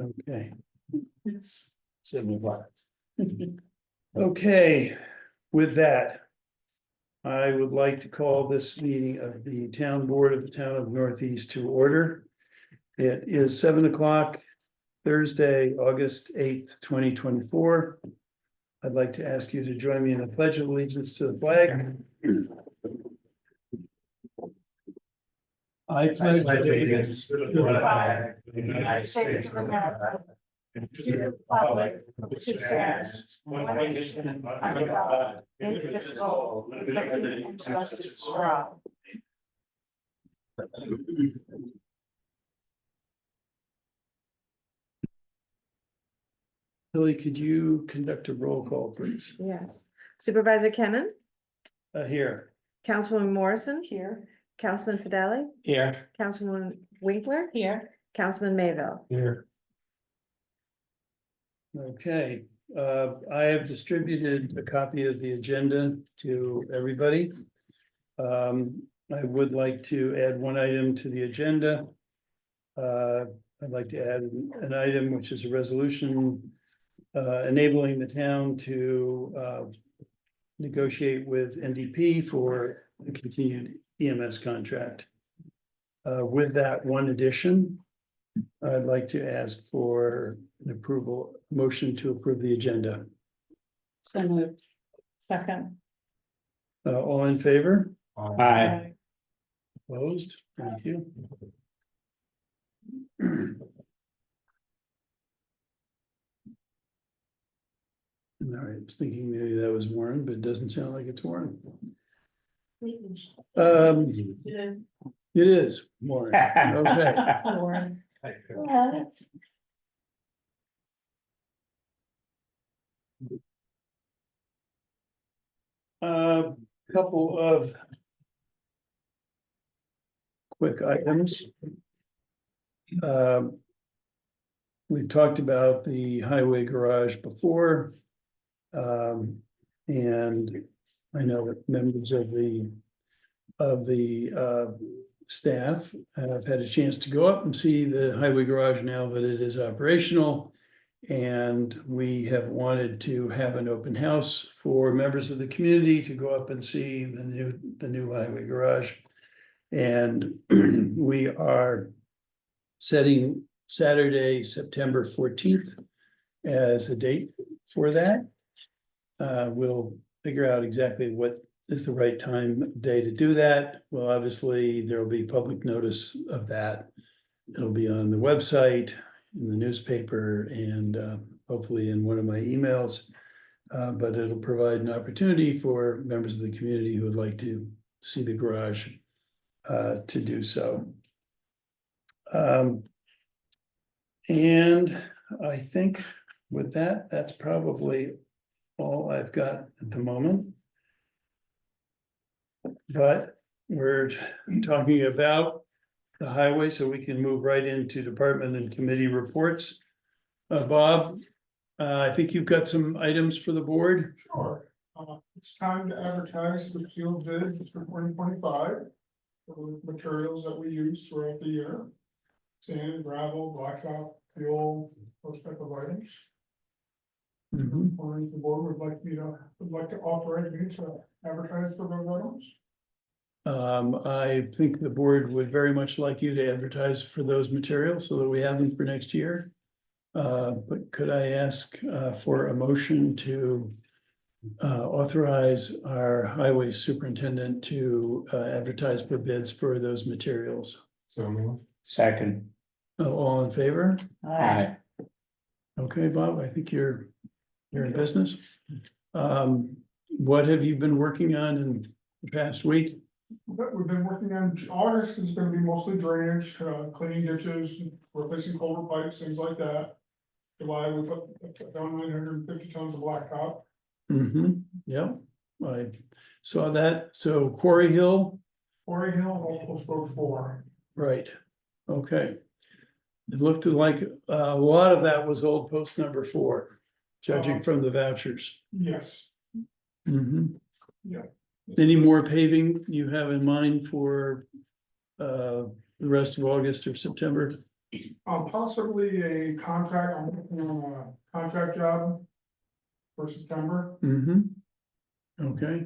Okay, It's 7 o'clock. Okay, with that. I would like to call this meeting of the town board of the town of Northeast to order. It is 7 o'clock, Thursday, August 8th, 2024. I'd like to ask you to join me in the pledge of allegiance to the flag. I pledge allegiance to the flag of the United States of America, and to the republic for which it stands, one nation, under God, indivisible, with liberty and justice for all. Billy, could you conduct a roll call, please? Yes. Supervisor Kennen, Here. Councilwoman Morrison. Here. Councilman Fideli, Here. Councilwoman Winkler. here. Councilman Mayville. Here. Okay, I have distributed a copy of the agenda to everybody. I would like to add one item to the agenda. I'd like to add an item which is a resolution enabling the town to negotiate with NDP for the continued EMS contract. With that one addition, I'd like to ask for an motion to approve the agenda. So moved. Second. All in favor? Aye. Opposed? Thank you. All right, I was thinking maybe that was Warren, but it doesn't sound like it's Warren. It is Warren. Okay. Warren. Couple of quick items. We've talked about the highway garage before. And I know that members of the staff have had a chance to go up and see the highway garage now that it is operational. And we have wanted to have an open house for members of the community to go up and see the new highway garage. And we are setting Saturday, September 14th as a date for that. We'll figure out exactly what is the right day to do that. Well, obviously, there will be public notice of that. It'll be on the website, in the newspaper, and hopefully in one of my emails. But it'll provide an opportunity for members of the community who would like to see the garage to do so. And I think with that, that's probably all I've got at the moment. But we're talking about the highway, so we can move right into department and committee reports. Bob, I think you've got some items for the board. Sure. It's time to advertise the field bids for 2025. For the materials that we use throughout the year. Sand, gravel, blacktop, fuel, those type of items. Mhm. Or the board would like to authorize me to advertise for those items. I think the board would very much like you to advertise for those materials so that we have them for next year. But could I ask for a motion to authorize our highway superintendent to advertise for bids for those materials? So. Second. All in favor? Aye. Okay, Bob, I think you're in business. What have you been working on in the past week? But we've been working on, August is gonna be mostly drainage, cleaning ditches, replacing culvert pipes, things like that. July, we put down 950 tons of blacktop. Yep, I saw that. So Quarry Hill, Quarry Hill, Old Post Road 4. right, okay. It looked like a lot of that was Old Post number 4, judging from the vouchers. Yes, Yeah. Any more paving you have in mind for the rest of August or September? Possibly a contract, I'm working on a contract job for September. Mm-hmm. Okay.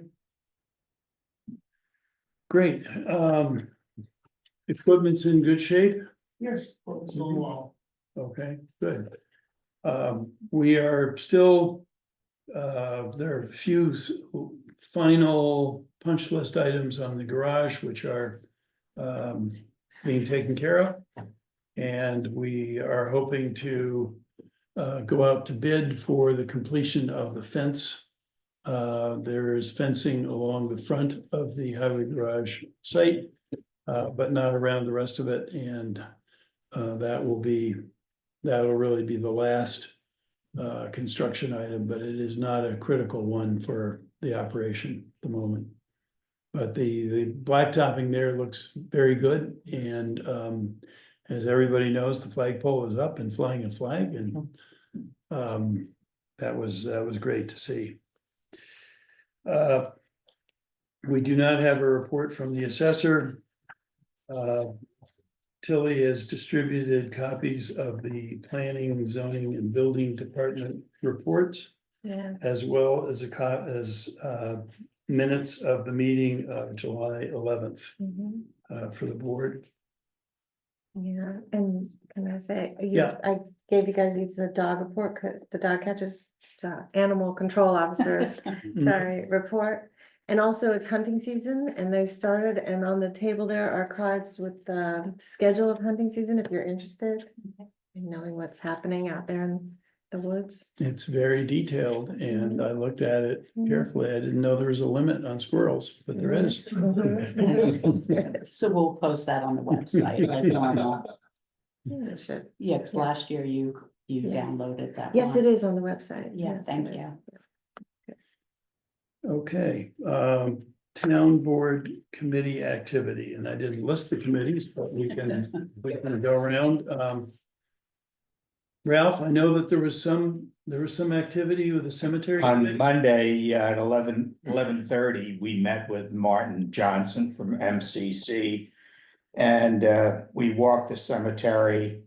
Great, equipment's in good shape, Yes, well, it's going well. okay, good. We are still, there are a few final punch list items on the garage, which are being taken care of. And we are hoping to go out to bid for the completion of the fence. There is fencing along the front of the highway garage site, but not around the rest of it, and that'll really be the last construction item, but it is not a critical one for the operation at the moment. But the blacktopping there looks very good, and as everybody knows, the flagpole is up and flying a flag, and that was great to see. We do not have a report from the assessor. Tilly has distributed copies of the planning, zoning, and building department reports, Yeah. as well as minutes of the meeting of July 11th Mhm. for the board. Yeah, and can I say, Yeah. I gave you guys each the dog report, the dog catchers, animal control officers, sorry, report. And also it's hunting season and they started, and on the table there are cards with the schedule of hunting season, if you're interested in knowing what's happening out there in the woods. It's very detailed, and I looked at it carefully. I didn't know there was a limit on squirrels, but there is. Mhm. So we'll post that on the website like normal. Yeah, it should. Yeah, because last year you Yes. downloaded that. Yes, one. it is on the website. Yeah, Yes, thank it is. you. Okay, town board committee activity, and I didn't list the committees, but we can go around. Ralph, I know that there was some activity with the cemetery. On committee. Monday at 11:30, we met with Martin Johnson from MCC. And we walked the cemetery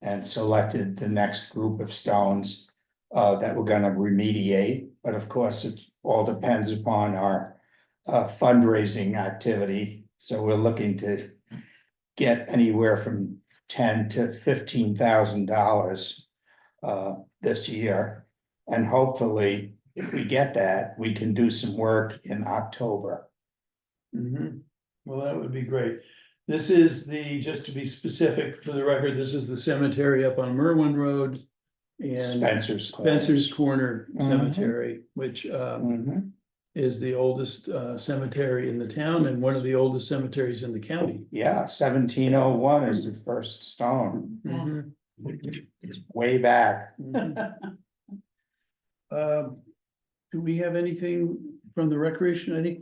and selected the next group of stones that we're gonna remediate. But of course, it all depends upon our fundraising activity. So we're looking to get anywhere from $10,000 to $15,000 this year. And hopefully, if we get that, we can do some work in October. Mhm. Well, that would be great. This is just to be specific for the record, this is the cemetery up on Merwin Road. And Spencer's. Spencer's Corner Mhm. Cemetery, which Mhm. is the oldest cemetery in the town and one of the oldest cemeteries in the county. Yeah, 1701 is the first stone, Mhm. it's way back. Mhm. Do we have anything from the recreation? I think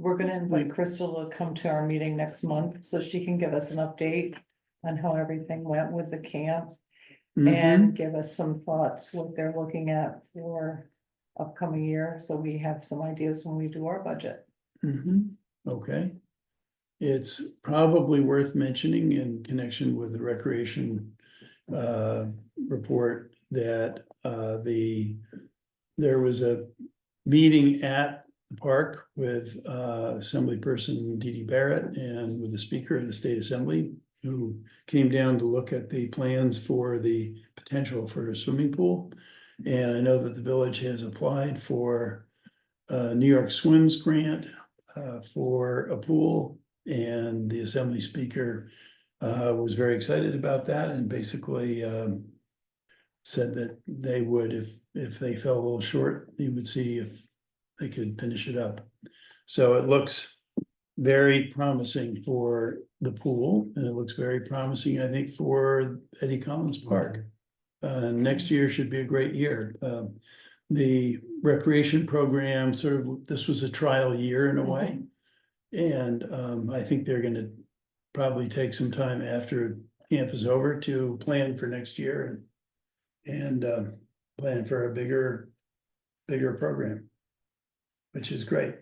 We're gonna invite Crystal to come to our meeting next month, so she can give us an update on how everything went with the camp. Mhm. And give us some thoughts, what they're looking at for upcoming year, so we have some ideas when we do our budget. Mhm. Okay. It's probably worth mentioning in connection with the recreation report that there was a meeting at the park with Assemblyperson Dee Dee Barrett and with the Speaker of the State Assembly, who came down to look at the plans for the potential for a swimming pool. And I know that the village has applied for a New York Swims grant for a pool. And the Assembly Speaker was very excited about that and basically said that they would, if they fell a little short, he would see if they could finish it up. So it looks very promising for the pool, and it looks very promising, I think, for Eddie Collins Park. Next year should be a great year. The recreation program this was a trial year in a way. And I think they're gonna probably take some time after camp is over to plan for next year and plan for a bigger program, which is great.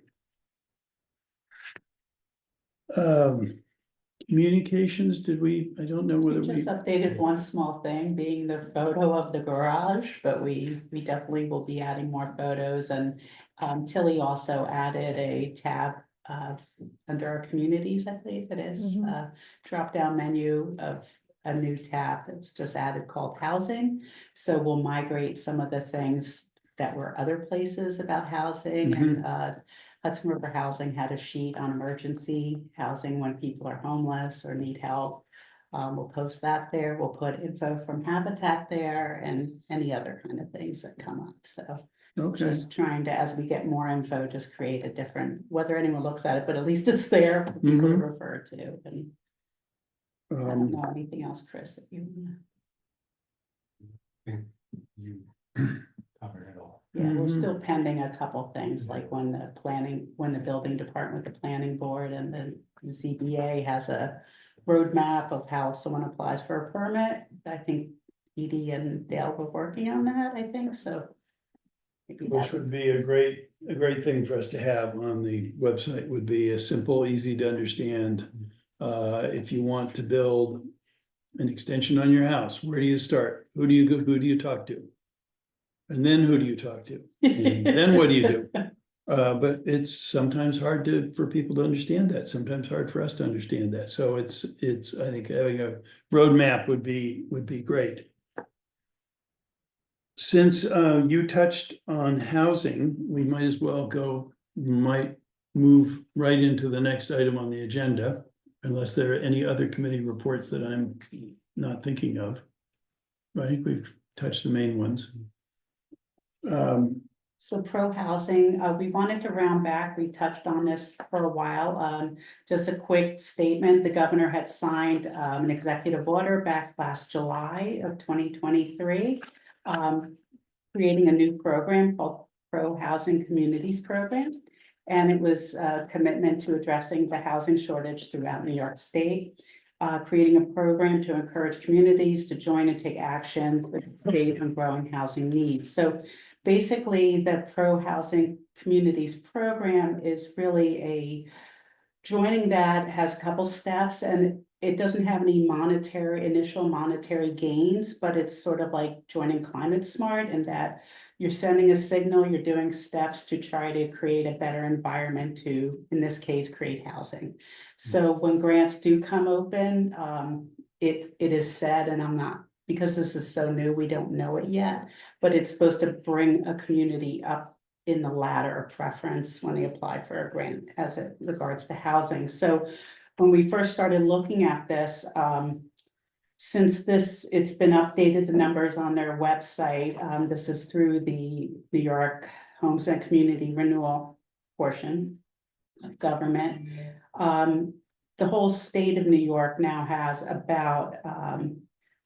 communications, did we, I don't know whether We we, just updated one small thing, being the photo of the garage, but we definitely will be adding more photos and. Tilly also added a tab under our communities, I believe it is, Mhm. drop down menu of a new tab that was just added called housing. So we'll migrate some of the things that were other places about housing and Hudson River Housing had a sheet on emergency housing when people are homeless or need help. We'll post that there. We'll put info from Habitat there and any other kind of things that come up. So okay, just trying to, as we get more info, just create a different, whether anyone looks at it, but at least it's there for people to refer to. And I don't know anything else, Chris, that you, You covered it all. yeah, we're Mhm. still pending a couple things, like when the building department, the planning board and the ZBA has a roadmap of how someone applies for a permit. I think Edie and Dale were working on that, I think, so. maybe which that would be a great thing for us to have on the website, would be a simple, easy to understand. If you want to build an extension on your house, where do you start? Who do you go, who do you talk to? And then who do you talk to? And then what do you do? But it's sometimes hard for people to understand that, sometimes hard for us to understand that, so it's, I think having a roadmap would be great. Since you touched on housing, we might as well might move right into the next item on the agenda. Unless there are any other committee reports that I'm not thinking of. Right, we've touched the main ones. So pro housing, we wanted to round back, we touched on this for a while, just a quick statement, the governor had signed an executive order back last July of 2023. Creating a new program called Pro Housing Communities Program. And it was a commitment to addressing the housing shortage throughout New York State. Creating a program to encourage communities to join and take action for the state on growing housing needs. So basically, the Pro Housing Communities Program is really a joining that has a couple steps, and it doesn't have any initial monetary gains, but it's sort of like joining Climate Smart in that you're sending a signal, you're doing steps to try to create a better environment to, in this case, create housing. So when grants do come open, it is said, and I'm not, because this is so new, we don't know it yet, but it's supposed to bring a community up in the ladder of preference when they apply for a grant as it regards to housing. So when we first started looking at this, since it's been updated, the numbers on their website, this is through the New York Homes and Community Renewal portion of government. The whole state of New York now has about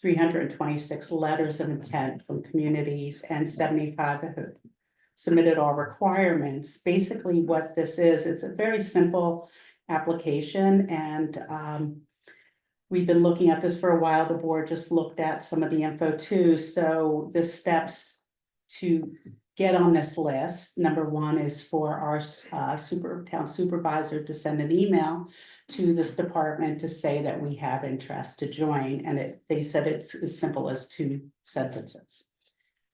326 letters of intent from communities and 75 have submitted all requirements. Basically what this is, it's a very simple application and we've been looking at this for a while. The board just looked at some of the info too. So the steps to get on this list, number one is for our town supervisor to send an email to this department to say that we have interest to join. And they said it's as simple as 2 sentences.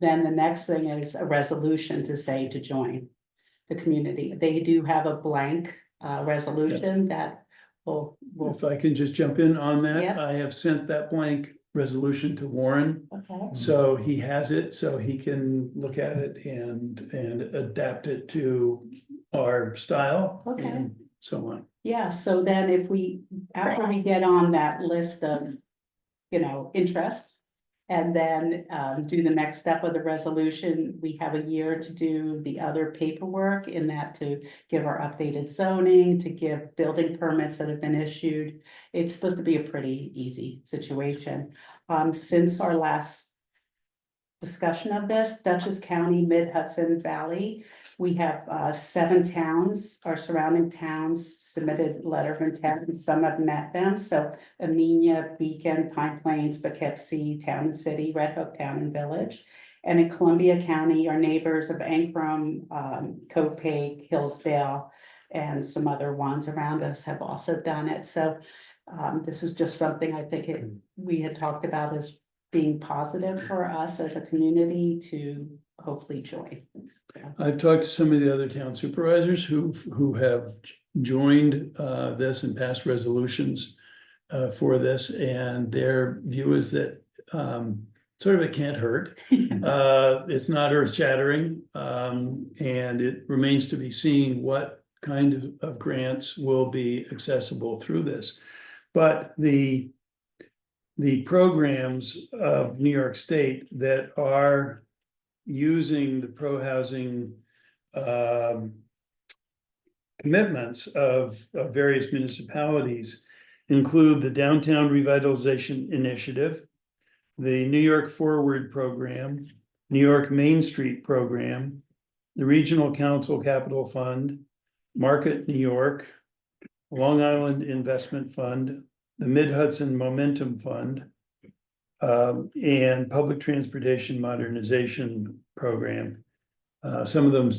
Then the next thing is a resolution to say to join the community. They do have a blank resolution that will. If I can just jump in on that, Yeah. I have sent that blank resolution to Warren. Okay. So he has it, so he can look at it and adapt it to our style Okay. and so on. Yeah, so then after we get on that list of, interest. And then do the next step of the resolution, we have a year to do the other paperwork in that to give our updated zoning, to give building permits that have been issued. It's supposed to be a pretty easy situation. Since our last discussion of this, Dutchess County, Mid-Hudson Valley, we have 7 towns, our surrounding towns submitted letter of intent, and some have met them. So Amenia, Beacon, Pine Plains, Poughkeepsie, Town and City, Red Hook Town and Village. And in Columbia County, our neighbors of Ancrum, Copac, Hillsdale, and some other ones around us have also done it. So This is just something I think we had talked about as being positive for us as a community to hopefully join. So, I've talked to some of the other town supervisors who have joined this and passed resolutions for this, and their view is that sort of it can't hurt. It's not earth shattering, and it remains to be seen what kind of grants will be accessible through this. But the programs of New York State that are using the pro-housing commitments of various municipalities include the Downtown Revitalization Initiative, the New York Forward Program, New York Main Street Program, the Regional Council Capital Fund, Market New York, Long Island Investment Fund, the Mid-Hudson Momentum Fund, and Public Transportation Modernization Program. Some of them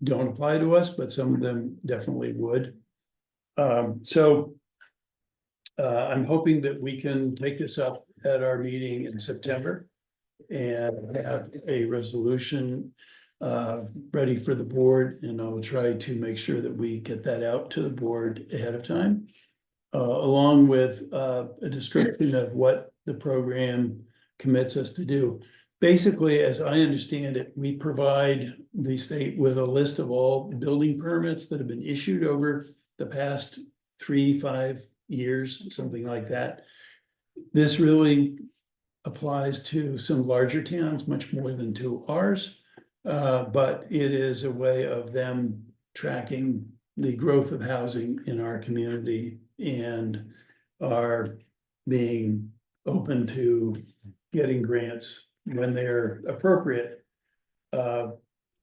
don't apply to us, but some of them definitely would. So I'm hoping that we can take this up at our meeting in September and have a resolution ready for the board, and I'll try to make sure that we get that out to the board ahead of time. Along with a description of what the program commits us to do. Basically, as I understand it, we provide the state with a list of all building permits that have been issued over the past 3-5 years, something like that. This really applies to some larger towns, much more than to ours. But it is a way of them tracking the growth of housing in our community and are being open to getting grants when they're appropriate.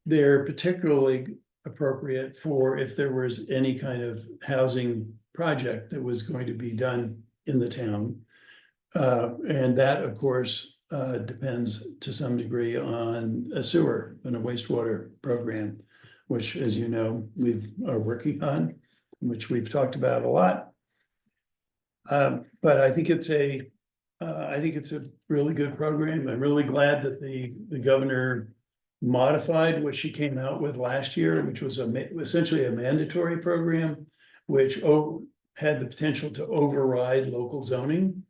They're particularly appropriate for if there was any kind of housing project that was going to be done in the town. And that, of course, depends to some degree on a sewer and a wastewater program, which, as you know, we are working on, which we've talked about a lot. But I think it's a really good program. I'm really glad that the governor modified what she came out with last year, which was essentially a mandatory program, which had the potential to override local zoning.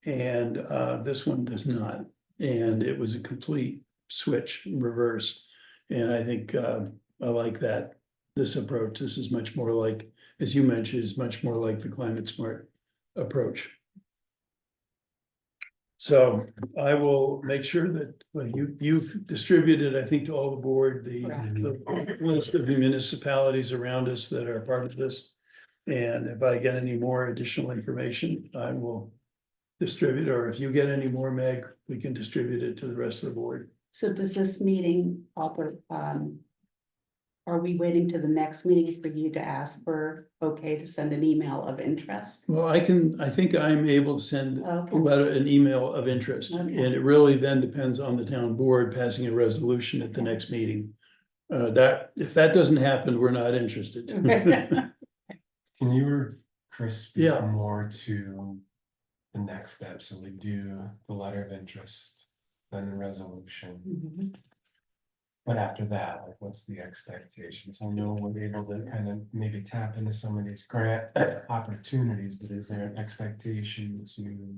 And this one does not. And it was a complete switch in reverse. And I think I like that, this approach. This is much more like, as you mentioned, is much more like the Climate Smart approach. So I will make sure that, well, you've distributed, I think, to all the board, the list of the municipalities around us that are part of this. And if I get any more additional information, I will distribute, or if you get any more, Meg, we can distribute it to the rest of the board. So does this meeting offer, are we waiting to the next meeting for you to ask for okay to send an email of interest? Well, I think I'm able to send Okay. an email of interest, Okay. and it really then depends on the town board passing a resolution at the next meeting. That, if that doesn't happen, we're not interested. Can you or Chris speak Yeah. more to the next step? So we do the letter of interest, then the resolution. Mhm. But after that, like, what's the expectations? I know we're able to kind of maybe tap into some of these grant opportunities, but is there an expectation to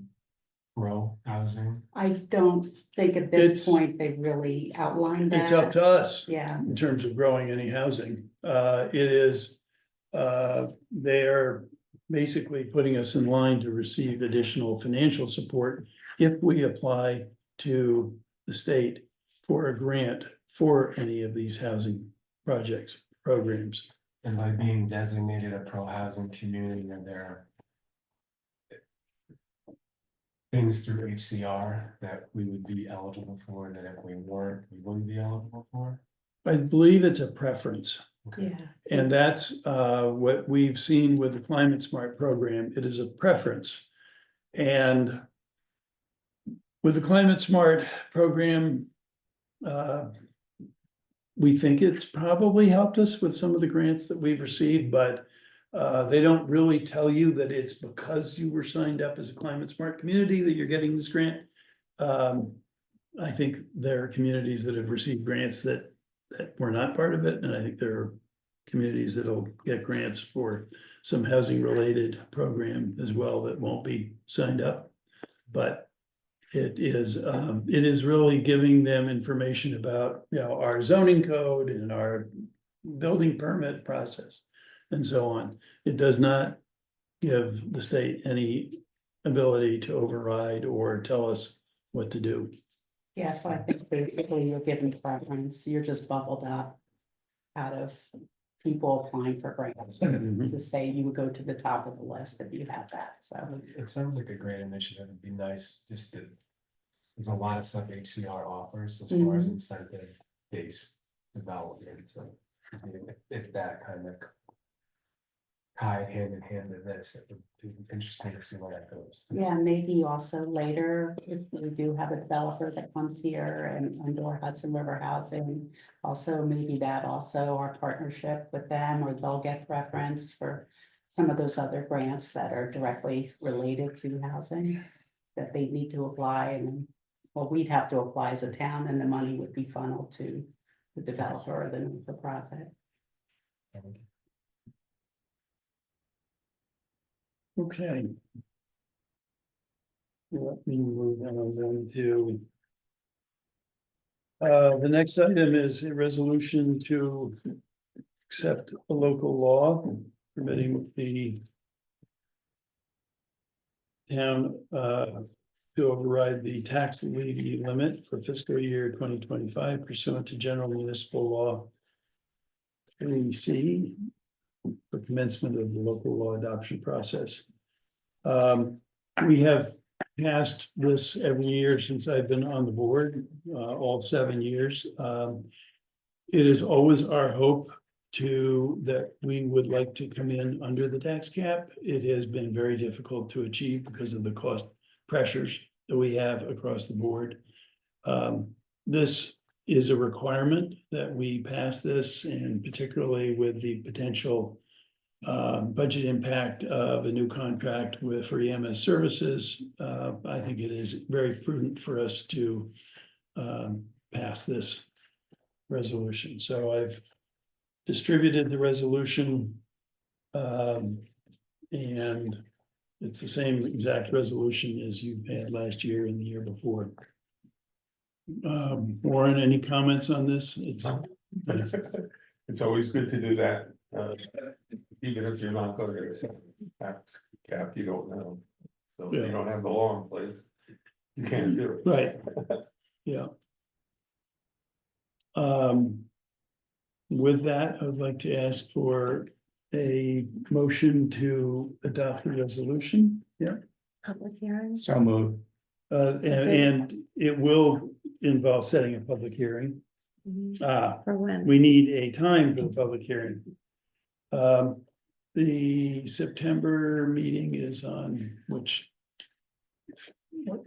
grow housing? I don't think at this It's- point they really outlined that. It's up to us. Yeah, In terms of growing any housing. It is, they are basically putting us in line to receive additional financial support if we apply to the state for a grant for any of these housing projects, programs. And by being designated a pro-housing community, are there things through HCR that we would be eligible for that if we weren't, we wouldn't be eligible for? I believe it's a preference. Okay. yeah. And that's what we've seen with the Climate Smart program. It is a preference. And with the Climate Smart program, we think it's probably helped us with some of the grants that we've received, but They don't really tell you that it's because you were signed up as a climate smart community that you're getting this grant. I think there are communities that have received grants that were not part of it, and I think there are communities that'll get grants for some housing related program as well that won't be signed up. But it is really giving them information about, you know, our zoning code and our building permit process and so on. It does not give the state any ability to override or tell us what to do. Yeah, so I think basically you're given preference, you're just bubbled up out of people applying for grants. To say you would go to the top of the list if you had that, so. It sounds like a great initiative. It'd be nice just to. There's a lot of stuff HCR offers as far as incentive-based development, so if that kind of. Tied hand in hand to this, it would be interesting to see where that goes. Yeah, maybe also later, if we do have a developer that comes here and or Hudson River Housing. Also, maybe that also our partnership with them, or they'll get preference for some of those other grants that are directly related to housing. That they need to apply, and well, we'd have to apply as a town, and the money would be funneled to the developer or the non-for-profit. Okay. Let me move on then to. The next item is a resolution to accept a local law permitting the. Town to override the tax levy limit for fiscal year 2025 pursuant to general municipal law. 3C. For commencement of the local law adoption process. We have passed this every year since I've been on the board, all 7 years. It is always our hope that we would like to come in under the tax cap. It has been very difficult to achieve because of the cost pressures that we have across the board. This is a requirement that we pass this, and particularly with the potential budget impact of a new contract for EMS services. I think it is very prudent for us to pass this resolution. So I've distributed the resolution, and it's the same exact resolution as you had last year and the year before. Warren, any comments on this? It's always good to do that, even if you're not going to accept tax cap, you don't know. So if you don't have the law in place, you can't do it. Right, yeah. With that, I would like to ask for a motion to adopt the resolution. Yeah. Public hearing. So moved. And it will involve setting a public hearing. For when? We need a time for the public hearing. The September meeting is on what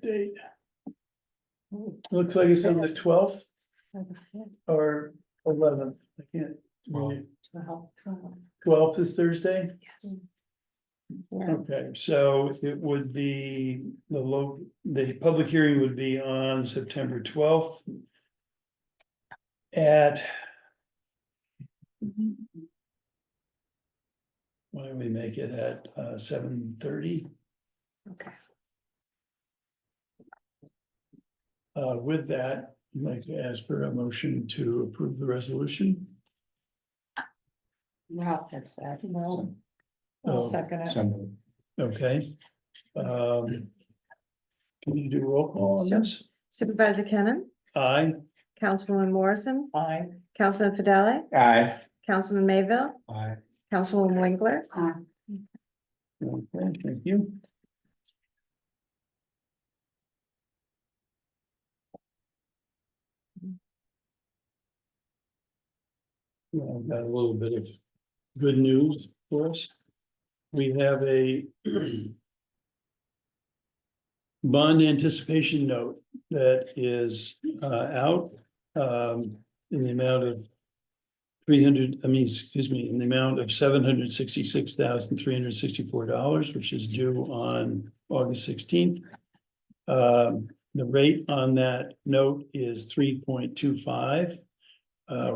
date? Looks like it's on the 12th or 11th. I can't. 12th is Thursday? Yeah. Okay, so it would be the public hearing would be on September 12th. At. Why don't we make it at 7:30? Okay. With that, I'd like to ask for a motion to approve the resolution. Ralph had said. Well, Oh, I'll second it. So moved. Okay. Can you do roll call on this? Supervisor Kennen, Aye. Councilwoman Morrison, Aye. Councilman Fidele, Aye. Councilman Mayville, I, Councilwoman Winkler. Okay, thank you. Well, I've got a little bit of good news for us. We have a bond anticipation note that is out in the amount of in the amount of $766,364, which is due on August 16th. The rate on that note is 3.25.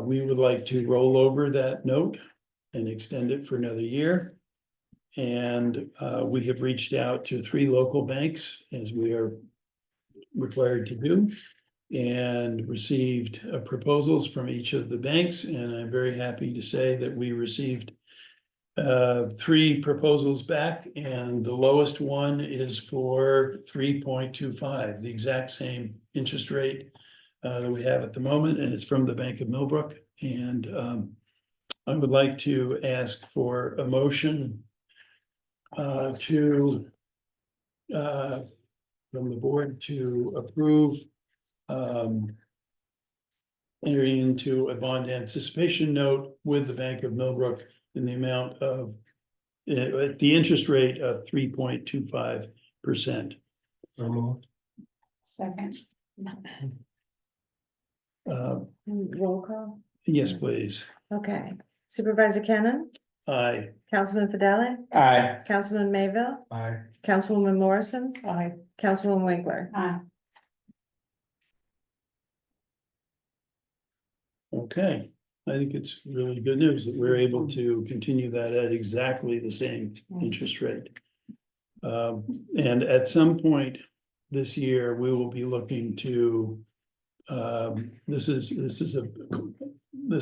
We would like to roll over that note and extend it for another year. And we have reached out to 3 local banks, as we are required to do, and received proposals from each of the banks. And I'm very happy to say that we received 3 proposals back, and the lowest one is for 3.25, the exact same interest rate that we have at the moment, and it's from the Bank of Millbrook. And I would like to ask for a motion to from the board to approve entering into a bond anticipation note with the Bank of Millbrook in the amount of at the interest rate of 3.25%. So moved. Second. Roll call, Yes, please. okay. Supervisor Cannon, Aye. Councilman Fidele, Aye. Councilman Mayville, Aye. Councilwoman Morrison, Aye. Councilwoman Winkler. Aye. Okay, I think it's really good news that we're able to continue that at exactly the same interest rate. And at some point this year, we will be looking to, this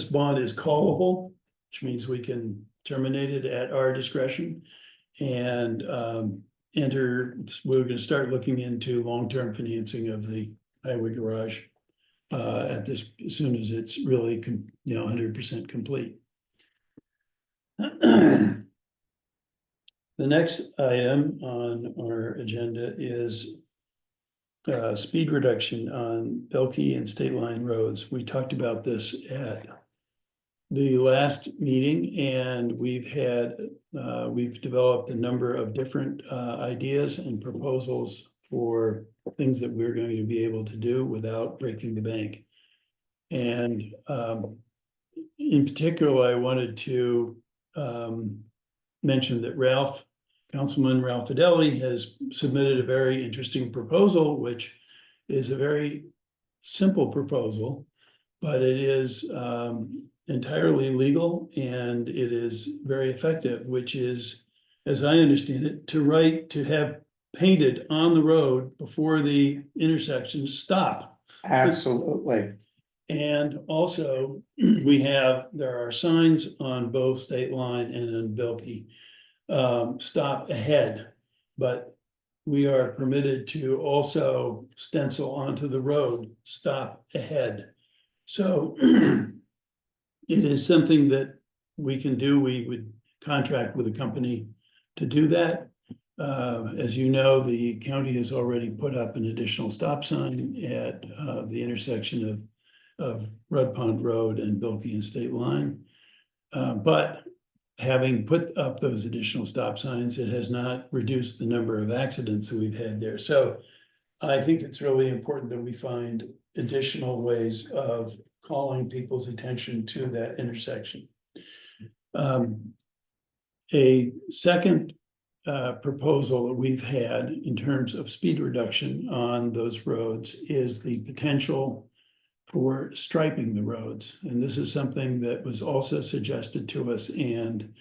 bond is callable, which means we can terminate it at our discretion. And we're gonna start looking into long-term financing of the highway garage at this, as soon as it's really, 100% complete. The next item on our agenda is speed reduction on Belkey and State Line roads. We talked about this at the last meeting, and we've developed a number of different ideas and proposals for things that we're going to be able to do without breaking the bank. And in particular, I wanted to mention that Councilman Ralph Fidele has submitted a very interesting proposal, which is a very simple proposal, but it is entirely legal and it is very effective, which is, as I understand it, to have painted on the road before the intersection stop. Absolutely. And also, there are signs on both State Line and in Belkey, stop ahead. But we are permitted to also stencil onto the road, stop ahead. So it is something that we can do. We would contract with a company to do that. As you know, the county has already put up an additional stop sign at the intersection of Red Pond Road and Belkey and State Line. But having put up those additional stop signs, it has not reduced the number of accidents that we've had there. So I think it's really important that we find additional ways of calling people's attention to that intersection. A second proposal that we've had in terms of speed reduction on those roads is the potential for striping the roads. And this is something that was also suggested to us, and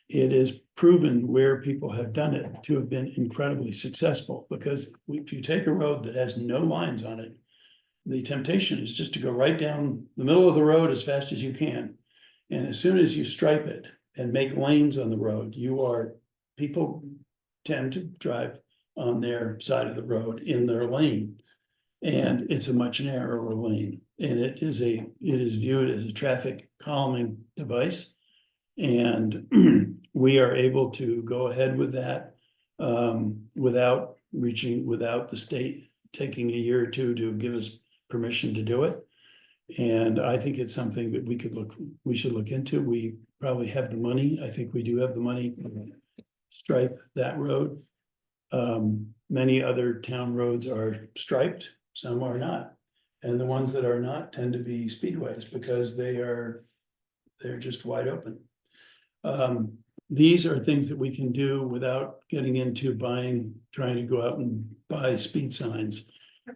it is proven where people have done it to have been incredibly successful. Because if you take a road that has no lines on it, the temptation is just to go right down the middle of the road as fast as you can. And as soon as you stripe it and make lanes on the road, people tend to drive on their side of the road in their lane. And it's a much narrower lane, and it is viewed as a traffic calming device. And we are able to go ahead with that without the state taking a year or two to give us permission to do it. And I think it's something that we should look into. We probably have the money. I think we do have the money to stripe that road. Many other town roads are striped, some are not. And the ones that are not tend to be speedways because they are they're just wide open. These are things that we can do without getting into trying to go out and buy speed signs.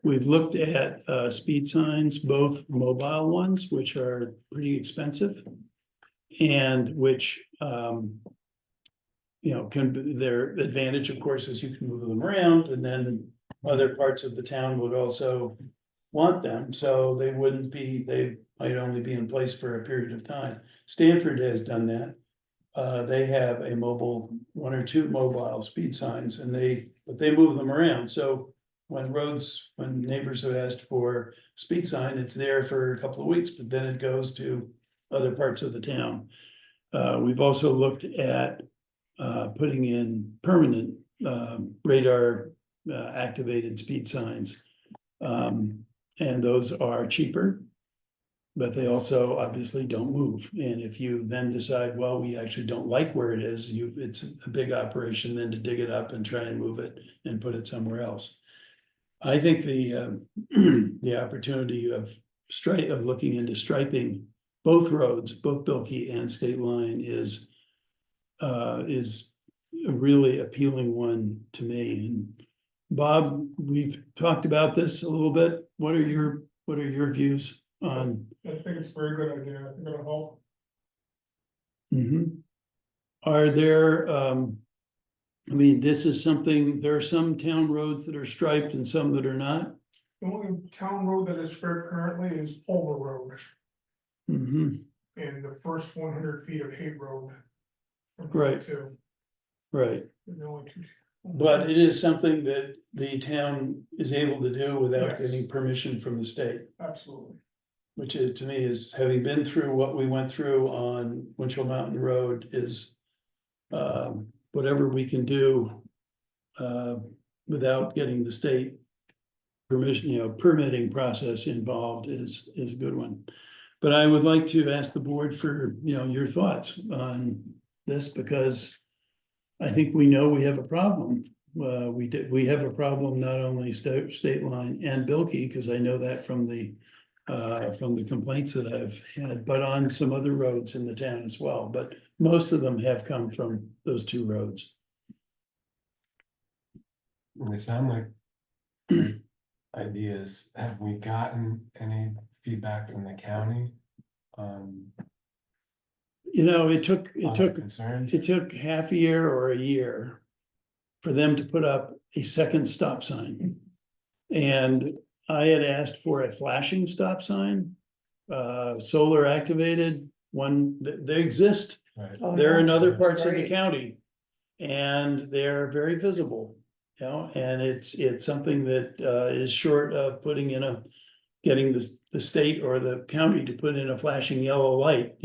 We've looked at speed signs, both mobile ones, which are pretty expensive. And which their advantage, of course, is you can move them around, and then other parts of the town would also want them, so they might only be in place for a period of time. Stanford has done that. They have one or two mobile speed signs, but they move them around, so when neighbors have asked for speed sign, it's there for a couple of weeks, but then it goes to other parts of the town. We've also looked at putting in permanent radar activated speed signs. And those are cheaper, but they also obviously don't move. And if you then decide, well, we actually don't like where it is, it's a big operation then to dig it up and try and move it and put it somewhere else. I think the opportunity of looking into striping both roads, both Bilkey and State Line is a really appealing one to me. And Bob, we've talked about this a little bit. What are your views on? I think it's a very good idea, I think it'll help. Mhm. Are there, this is something, there are some town roads that are striped and some that are not. The only town road that is striped currently is Over Road, Mhm. and the first 100 feet of Haight Road. Right. Too, Right, the only two. but it is something that the town is able to do without Yes. getting permission from the state. Absolutely. Which is, to me, is having been through what we went through on Winchell Mountain Road is. Whatever we can do. Without getting the state. Permission, permitting process involved is a good one. But I would like to ask the board for, your thoughts on this, because. I think we know we have a problem. We have a problem, not only State Line and Bilkey, because I know that from the complaints that I've had, but on some other roads in the town as well. But most of them have come from those two roads. They sound like great ideas. Have we gotten any feedback from the county? It took half a year or a year for them to put up a second stop sign. And I had asked for a flashing stop sign, solar activated one, they exist. Right. Oh, They're in yeah. other parts of the Great. county. And they're very visible, and it's something that is short of getting the state or the county to put in a flashing yellow light,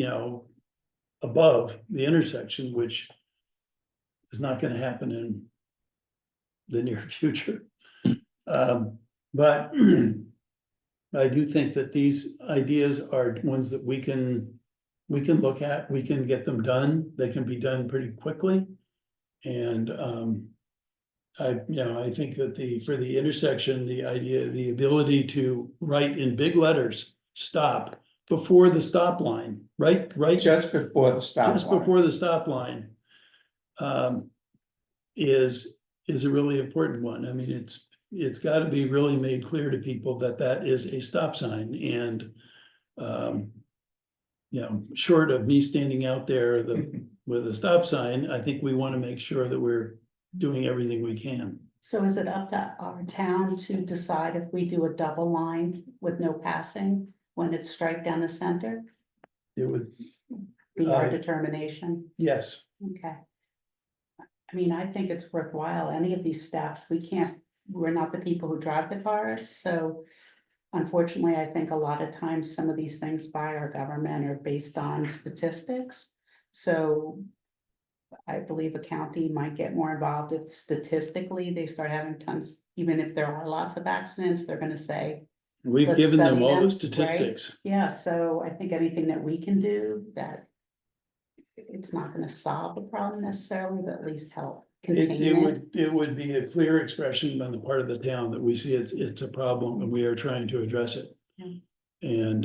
above the intersection, which is not gonna happen in the near future. But I do think that these ideas are ones that we can look at, we can get them done, they can be done pretty quickly. And I think that for the intersection, the ability to write in big letters, stop before the stop line, right? Just before the stop Just line. before the stop line. Is a really important one. I mean, it's gotta be really made clear to people that is a stop sign and. Short of me standing out there with a stop sign, I think we wanna make sure that we're doing everything we can. So is it up to our town to decide if we do a double line with no passing when it's straight down the center? It would, Be our Uh, determination, yes, okay. I mean, I think it's worthwhile, any of these steps, we're not the people who drive the cars, so. Unfortunately, I think a lot of times some of these things by our government are based on statistics, so. I believe a county might get more involved if statistically they start having tons, even if there are lots of accidents, they're gonna say. we've Let's given them study all them, the right? statistics. Yeah, so I think anything that we can do that. It's not gonna solve the problem necessarily, but at least help contain it. It would be a clear expression on the part of the town that we see it's a problem and we are trying to address it. Yeah. And,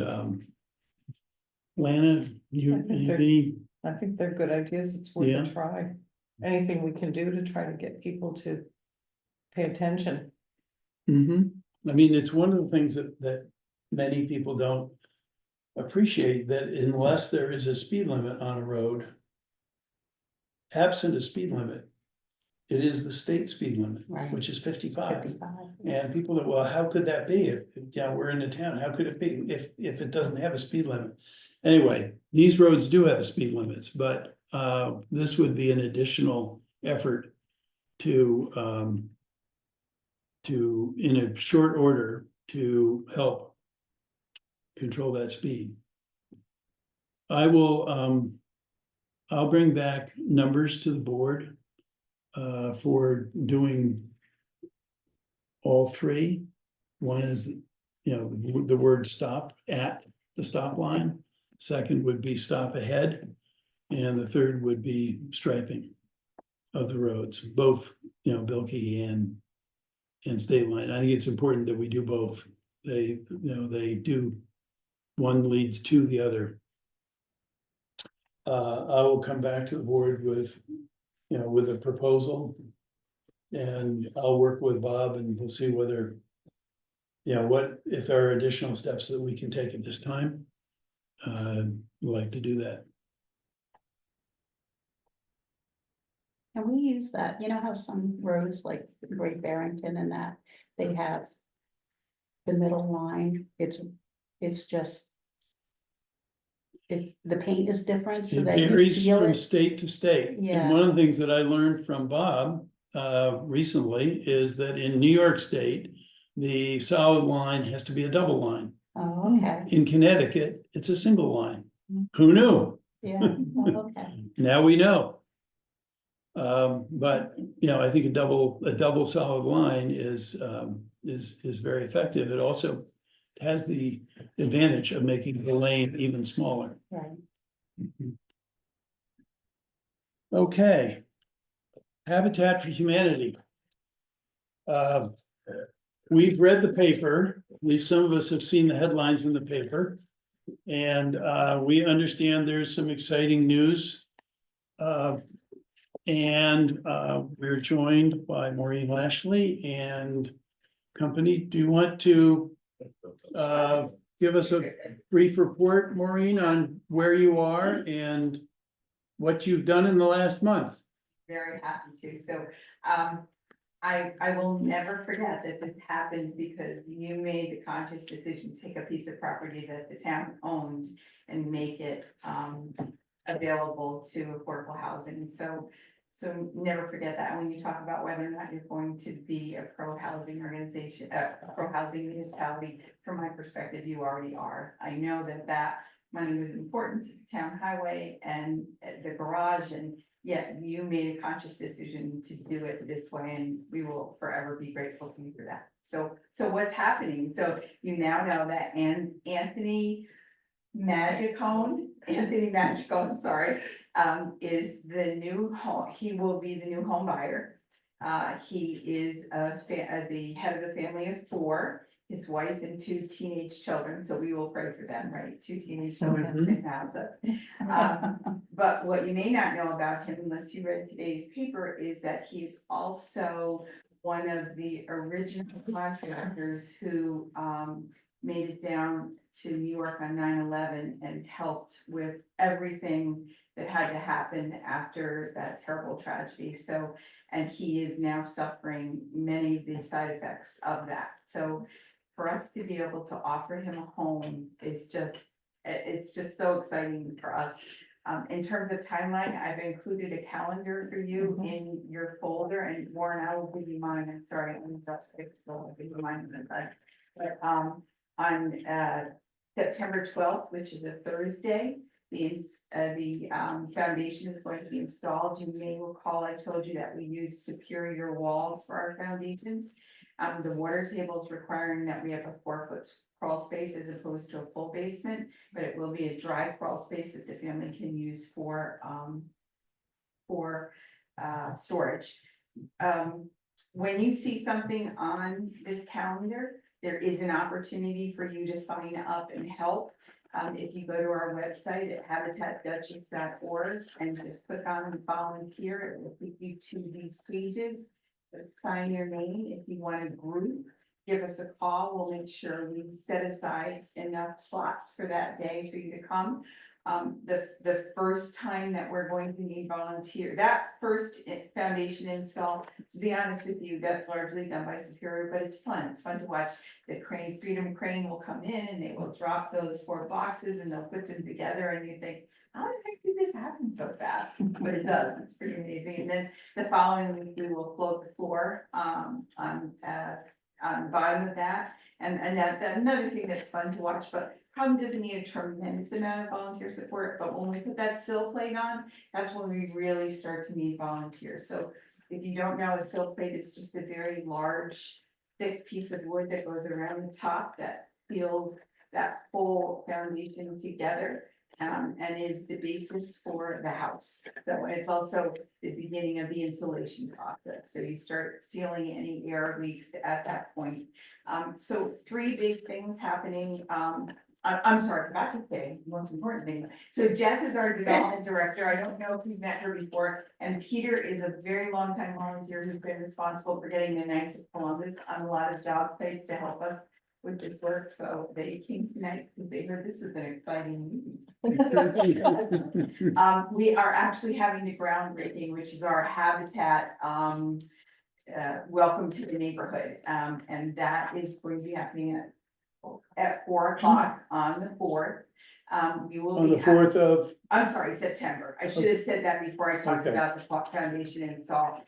Lana, you, I think they're- any, I think they're good ideas. It's worth Yeah. a try. Anything we can do to try to get people to pay attention. I mean, it's one of the things that many people don't appreciate, that unless there is a speed limit on a road, absent a speed limit, it is the state speed limit, Right. which is 55. 55. And people that, well, how could that be? If, we're in a town, how could it be if it doesn't have a speed limit? Anyway, these roads do have speed limits, but this would be an additional effort to in a short order, to help control that speed. I will, I'll bring back numbers to the board for doing all three. One is, the word stop at the stop line. Second would be stop ahead. And the third would be striping of the roads, both, Bilkie and State Line. I think it's important that we do both. They do, one leads to the other. I will come back to the board with, with a proposal. And I'll work with Bob and we'll see whether, if there are additional steps that we can take at this time. I'd like to do that. Can we use that? You know how some roads like Great Barrington and that, they have the middle line, it's just. The paint is different so It that you varies feel from it. state to state. Yeah. And one of the things that I learned from Bob recently is that in New York State, the solid line has to be a double line. Oh, okay, In Connecticut, it's a single line. Mm. Who knew? yeah, oh, okay, Now we know. But, I think a double solid line is very effective. It also has the advantage of making the lane even smaller. right. Okay. Habitat for Humanity. We've read the paper, at least some of us have seen the headlines in the paper. And we understand there's some exciting news. And we're joined by Maureen Lashley and company. Do you want to give us a brief report, Maureen, on where you are and what you've done in the last month? Very happy to, so, I will never forget that this happened because you made the conscious decision to take a piece of property that the town owned and make it, available to affordable housing, so never forget that when you talk about whether or not you're going to be a pro-housing organization, a pro-housing municipality, from my perspective, you already are. I know that money was important to the town highway and the garage, and yet you made a conscious decision to do it this way, and we will forever be grateful to you for that. So what's happening? So you now know that Anthony Magicone, sorry, is the new home, he will be the new home buyer. He is the head of a family of 4, his wife and 2 teenage children, so we will pray for them, right? 2 teenage children in the same house. But what you may not know about him, unless you read today's paper, is that he's also one of the original contractors who made it down to New York on 9/11 and helped with everything that had to happen after that terrible tragedy. So, and he is now suffering many of the side effects of that. So for us to be able to offer him a home is just, it's just so exciting for us. In terms of timeline, I've included a calendar for you in your folder, and Warren, I will give you mine. I'm sorry, I'm just I'll give you mine in a sec. But on September 12th, which is a Thursday, the foundation is going to be installed. You may recall I told you that we use superior walls for our foundations. The water table is requiring that we have a 4-foot crawl space as opposed to a full basement, but it will be a dry crawl space that the family can use for storage. When you see something on this calendar, there is an opportunity for you to sign up and help. If you go to our website at habitatduchess.org and just click on volunteer, it will take you to these pages. Just sign your name. If you want a group, give us a call. We'll make sure we set aside enough slots for that day for you to come. The first time that we're going to need volunteer, that first foundation install, to be honest with you, that's largely done by Superior, but it's fun. It's fun to watch. The Freedom Crane will come in and they will drop those 4 boxes and they'll put them together and you think, how the heck did this happen so fast? But it does. It's pretty amazing. And then the following week, we will float the floor, on the bottom of that. And that another thing that's fun to watch, but probably doesn't need a tremendous amount of volunteer support, but when we put that sill plate on, that's when we really start to need volunteers. So if you don't know, a sill plate is just a very large, thick piece of wood that goes around the top that seals that whole foundation together. And is the basis for the house. So it's also the beginning of the insulation process. So you start sealing any air leaks at that point. So 3 big things happening. I'm sorry, forgot to say, the most important thing. So Jess is our development director. I don't know if you've met her before. And Peter is a very long time volunteer who's been responsible for getting the Knights of Columbus on a lot of job sites to help us with this work. So they came tonight because they heard this was an exciting meeting. We are actually having the groundbreaking, which is our habitat, welcome to the neighborhood. And that is going to be happening at 4 o'clock on the 4th. We will On be the 4th of, I'm sorry, September. I should have said that before I talked Okay. about the foundation install.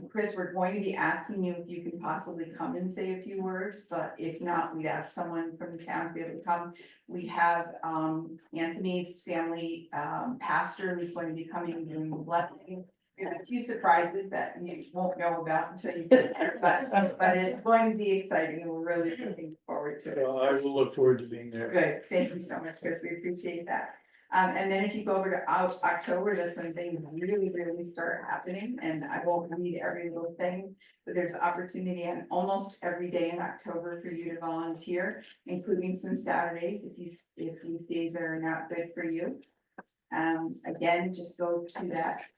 Chris, we're going to be asking you if you can possibly come and say a few words, but if not, we'd ask someone from the town to be able to come. We have Anthony's family pastor who's going to be coming and doing the blessing. We have a few surprises that you won't know about until you get there, but it's going to be exciting and we're really looking forward to it. I will look forward to being there. Good, thank you so much, Chris, we appreciate that. And then if you go over to October, that's when things really start happening, and I won't read every little thing. But there's opportunity on almost every day in October for you to volunteer, including some Saturdays, if these days are not good for you. Again, just go to that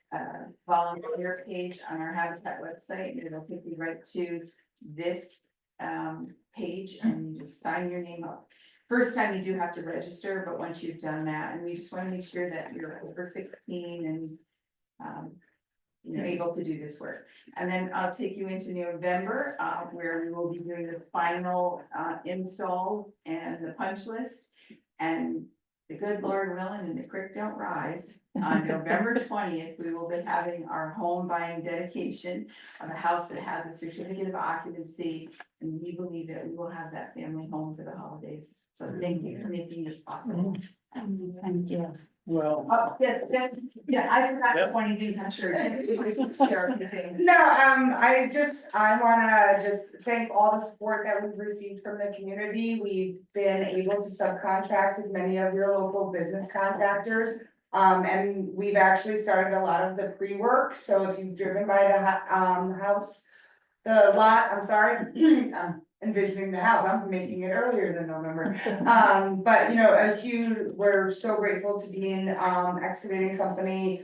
volunteer page on our Habitat website, and it'll take you right to this page, and you just sign your name up. First time you do have to register, but once you've done that, and we just want to make sure that you're over 16 and able to do this work. And then I'll take you into November, where we will be doing the final install and the punch list. And the good Lord willing and the creek don't rise, on November 20th, we will be having our home buying dedication of a house that has a certificate of occupancy. And we believe that we will have that family home for the holidays. So thank you for making this possible. Thank you. Well, Oh, yeah, I forgot Yep. 20 things, I'm sure. Share a few things. No, I wanna just thank all the support that we've received from the community. We've been able to subcontract with many of your local business contractors. And we've actually started a lot of the pre-work, so if you've driven by the house, the lot, I'm sorry, I'm envisioning the house, I'm making it earlier than November. But we're so grateful to be in excavating company,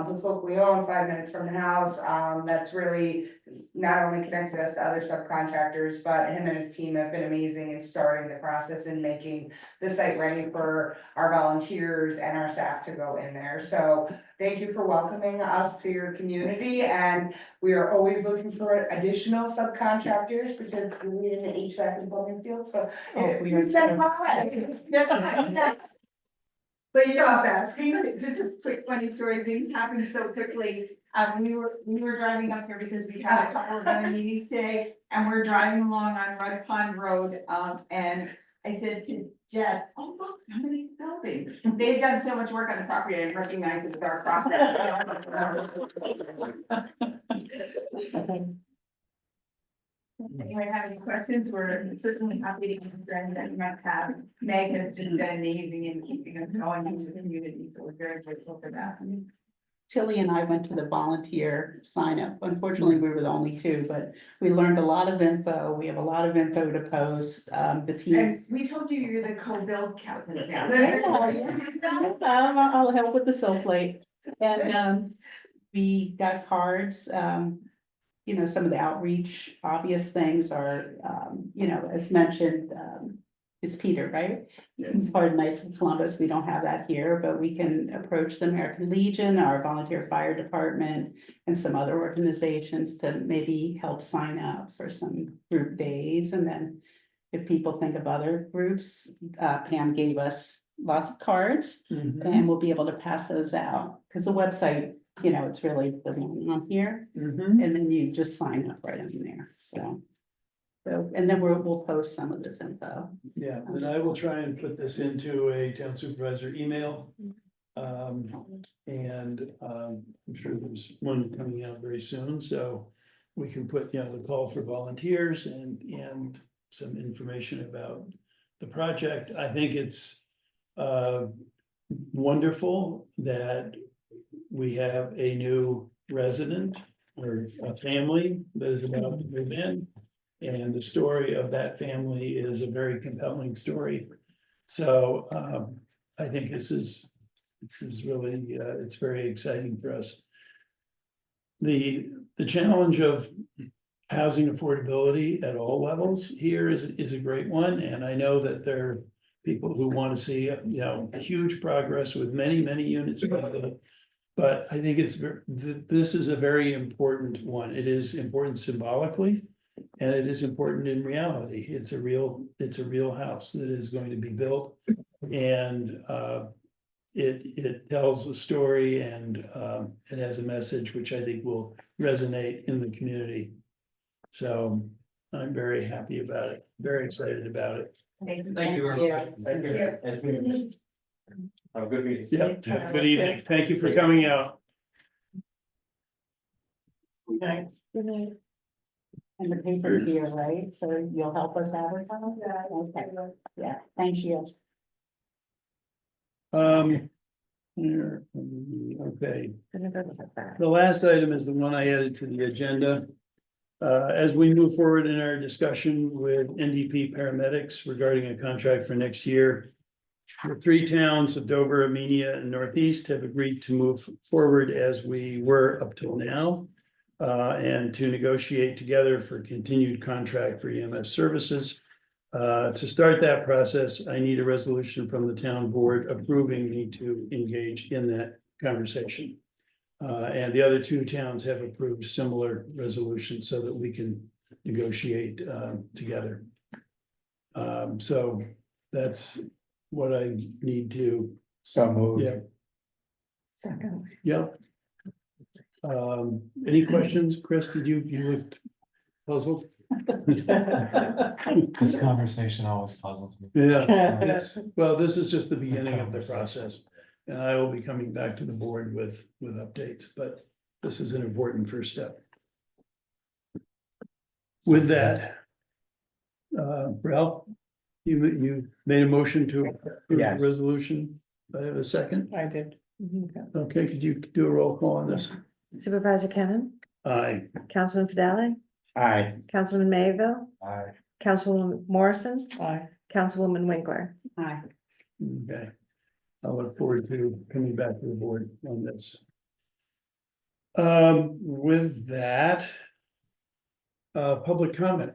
who's locally owned, 5 minutes from the house. That's really not only connected us to other subcontractors, but him and his team have been amazing in starting the process and making the site ready for our volunteers and our staff to go in there. So thank you for welcoming us to your community, and we are always looking for additional subcontractors, particularly in the HVAC and plumbing field, so. We You are said too. why? But just a quick funny story, things happen so quickly. We were driving up here because we had a couple of other meetings today, and we're driving along on Red Pond Road, and I said to Jess, oh, look, somebody's building. They've done so much work on the property, I didn't recognize it with our process. Anyone have any questions? We're certainly happy to answer any that you might have. Meg has just been amazing in keeping us going into the community, so we're very grateful for that. Tilly and I went to the volunteer sign up. Unfortunately, we were the only two, but we learned a lot of info. We have a lot of info to post. The team. And we told you you're the co-build captains now. I'll help with the sill plate. And we got cards, you know, some of the outreach, obvious things are, you know, as mentioned, it's Peter, right? He's part of Knights of Columbus. We don't have that here, but we can approach the American Legion, our volunteer fire department, and some other organizations to maybe help sign up for some group days. And then if people think of other groups, Pam gave us lots of cards and we'll be able to pass those out. Because the website, you know, it's really the one on here, Mhm. and then you just sign up right on there, so. So, and then we'll post some of this info. Yeah, then I will try and put this into a town supervisor email. I'm sure there's one coming out very soon, so we can put, you know, the call for volunteers and some information about the project. I think it's wonderful that we have a new resident or a family that is about to move in. And the story of that family is a very compelling story. So I think this is really, it's very exciting for us. The challenge of housing affordability at all levels here is a great one. And I know that there are people who want to see, you know, huge progress with many units. But I think this is a very important one. It is important symbolically. And it is important in reality. It's a real house that is going to be built. And it tells a story and it has a message which I think will resonate in the community. So I'm very happy about it, very excited about it. Thank you. Thank you very much. Thank you. Have a good meeting. Yeah, good evening. Thank you for coming out. Okay. Good night. And the paper's here, right? So you'll help us advertise? Yeah. Okay, yeah, thank you. Here, okay. Gonna go to that. The last item is the one I added to the agenda. As we move forward in our discussion with NDP paramedics regarding a contract for next year. The three towns of Dover, Amenia, and Northeast have agreed to move forward as we were up till now. And to negotiate together for continued contract for EMS services. To start that process, I need a resolution from the town board approving me to engage in that conversation. And the other two towns have approved similar resolutions so that we can negotiate together. So that's what I need to, So moved. yeah, Second. yeah. Any questions? Chris, you looked puzzled? This conversation always puzzles me. Yeah, well, this is just the beginning of the process. And I will be coming back to the board with updates, but this is an important first step. With that. Ralph, you made a motion to approve the Yes. resolution. Do I have a second? I did. Okay, could you do a roll call on this? Supervisor Cannon, Aye. Councilman Fidele, Aye. Councilman Mayville, Aye. Councilwoman Morrison, Aye. Councilwoman Winkler. Hi. Okay. I look forward to coming back to the board on this. With that. Public comment.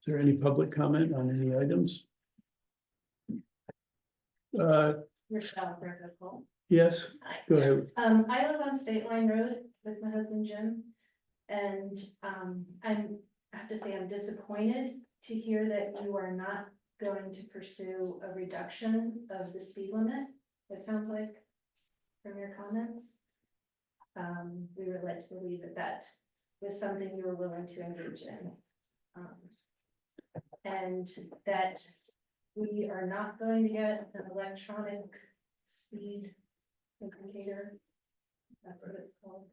Is there any public comment on any items? Rochelle Berger-Cole. Yes, go ahead. I live on State Line Road with my husband Jim. And, I have to say I'm disappointed to hear that you are not going to pursue a reduction of the speed limit. It sounds like from your comments. We were led to believe that that was something you were willing to engage in. And that we are not going to get an electronic speed indicator. That's what it's called.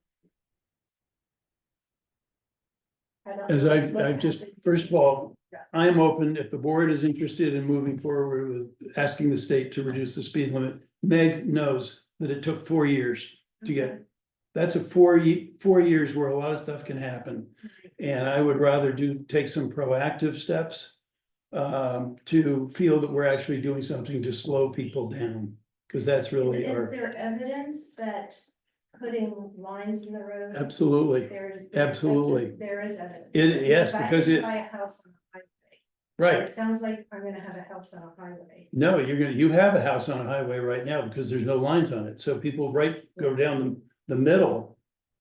I don't As know I what's just, happening. first of all, I'm open, if the board is interested in moving forward with asking the state to reduce the speed limit. Meg knows that it took 4 years to get. That's a 4 years where a lot of stuff can happen. And I would rather take some proactive steps. To feel that we're actually doing something to slow people down, because that's really Is our, there evidence that putting lines in the road? absolutely, Absolutely. absolutely. There is evidence. Yes, If I because can it, buy a house on a highway, right. it sounds like I'm gonna have a house on a highway. No, you have a house on a highway right now because there's no lines on it. So people go down the middle.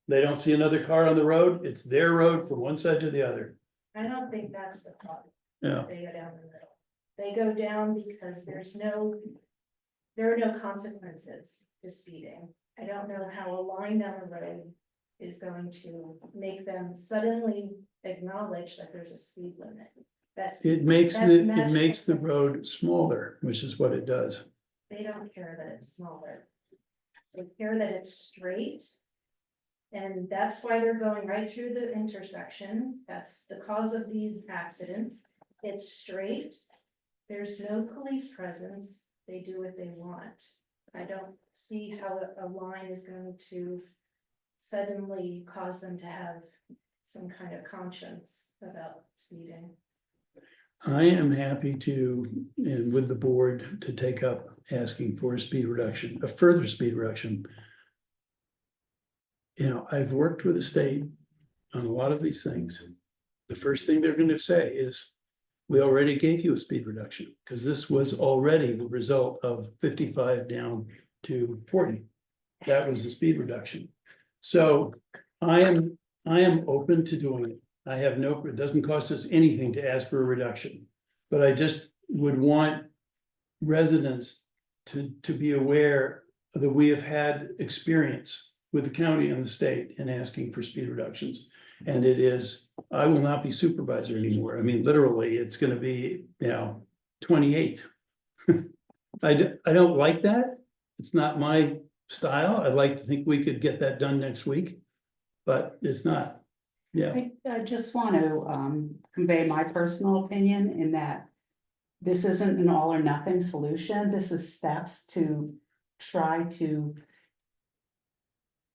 They don't see another car on the road. It's their road from one side to the other. I don't think that's the problem. Yeah. They go down the middle. They go down because there are no consequences to speeding. I don't know how a line down the road is going to make them suddenly acknowledge that there's a speed limit. It makes That's the magical. road smaller, which is what it does. They don't care that it's smaller. They care that it's straight. And that's why they're going right through the intersection. That's the cause of these accidents. It's straight. There's no police presence. They do what they want. I don't see how a line is going to suddenly cause them to have some kind of conscience about speeding. I am happy to, and with the board, to take up asking for a speed reduction, a further speed reduction. You know, I've worked with the state on a lot of these things. The first thing they're gonna say is, we already gave you a speed reduction, because this was already the result of 55 down to 40. That was the speed reduction. So I am open to doing it. I have it doesn't cost us anything to ask for a reduction. But I just would want residents to be aware that we have had experience with the county and the state in asking for speed reductions. And it is, I will not be supervisor anymore. I mean, literally, it's gonna be, 28. I don't like that. It's not my style. I'd like to think we could get that done next week, but it's not. Yeah, I just want to convey my personal opinion in that this isn't an all or nothing solution. This is steps to try to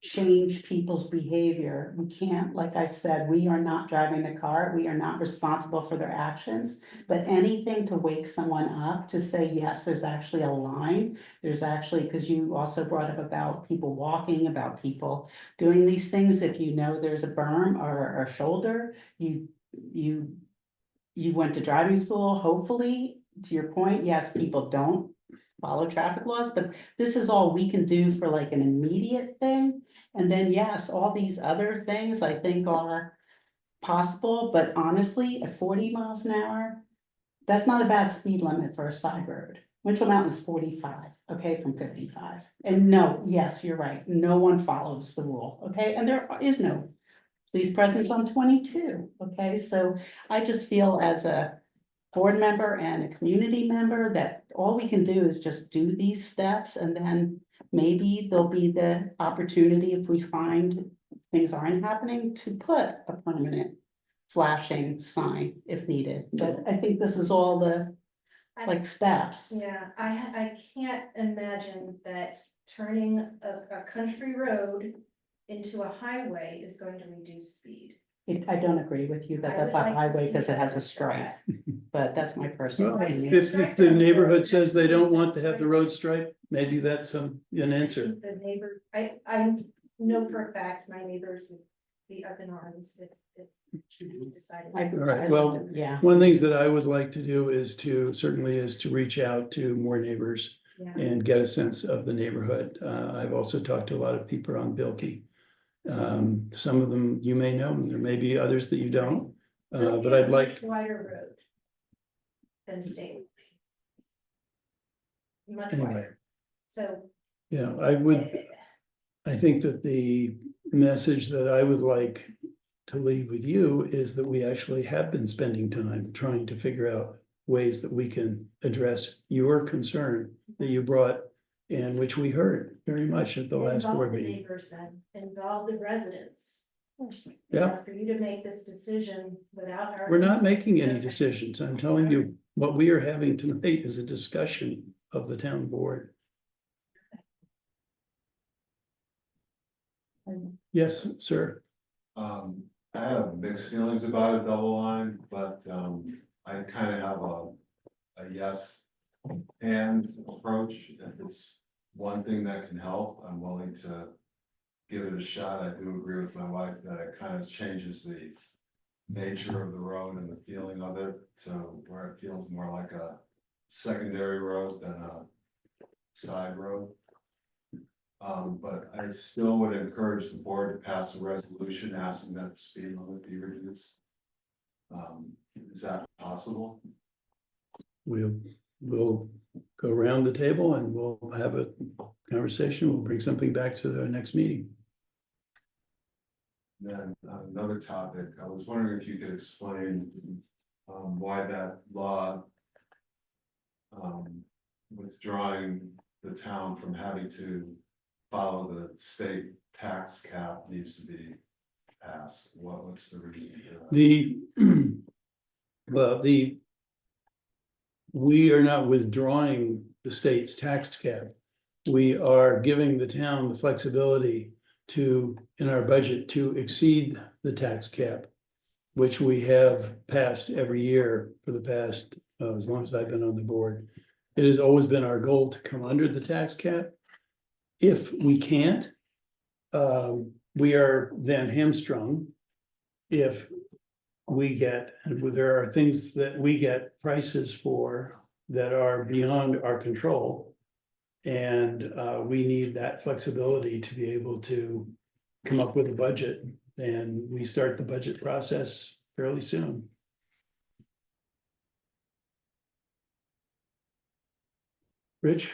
change people's behavior. We can't, like I said, we are not driving the car. We are not responsible for their actions. But anything to wake someone up to say, yes, there's actually a line. There's actually, because you also brought up about people walking, about people doing these things. If you know there's a berm or a shoulder, you went to driving school, hopefully, to your point, yes, people don't follow traffic laws, but this is all we can do for like an immediate thing. And then, yes, all these other things I think are possible, but honestly, at 40 miles an hour, that's not a bad speed limit for a side road. Winchell Mountain is 45, okay, from 55. And no, yes, you're right, no one follows the rule, okay? And there is no police presence on 22, okay? So I just feel as a board member and a community member that all we can do is just do these steps, and then maybe there'll be the opportunity, if we find things aren't happening, to put a permanent flashing sign if needed. But I think this is all the like steps. Yeah, I can't imagine that turning a country road into a highway is going to reduce speed. I don't agree with you that I that's would a like to highway see because it that has a with stripe, that. but that's my personal well, opinion. if the neighborhood says they don't want to have the road stripe, maybe that's an answer. The neighbor, I know for a fact my neighbors would be up in arms if decided. I- All right, well, Yeah. One of the things that I would like to do is to reach out to more neighbors Yeah. and get a sense of the neighborhood. I've also talked to a lot of people on Bilkey. Some of them you may know, there may be others that you don't, but I'd like, Wider road than state. Much anyway, wider, so. yeah, I think that the message that I would like to leave with you is that we actually have been spending time trying to figure out ways that we can address your concern that you brought, and which we heard very much at the last Involve board the meeting. neighbors then, involve the residents. Yeah. For you to make this decision without our. We're not making any Okay. decisions. I'm telling you, what we are having tonight is a discussion of the town board. Yes, sir. I have mixed feelings about a double line, but, I kind of have a yes and approach. If it's one thing that can help, I'm willing to give it a shot. I do agree with my wife that it kind of changes the nature of the road and the feeling of it to where it feels more like a secondary road than a side road. But I still would encourage the board to pass a resolution asking that the speed limit be reduced. Is that possible? We'll go around the table and we'll have a conversation. We'll bring something back to the next meeting. Then another topic, I was wondering if you could explain why that law withdrawing the town from having to follow the state tax cap needs to be passed. What's the reason for that? Well, we are not withdrawing the state's tax cap. We are giving the town the flexibility to, in our budget, to exceed the tax cap, which we have passed every year for the past, as long as I've been on the board. It has always been our goal to come under the tax cap. If we can't, we are then hamstrung. If we get, there are things that we get prices for that are beyond our control. And we need that flexibility to be able to come up with a budget. And we start the budget process fairly soon. Rich?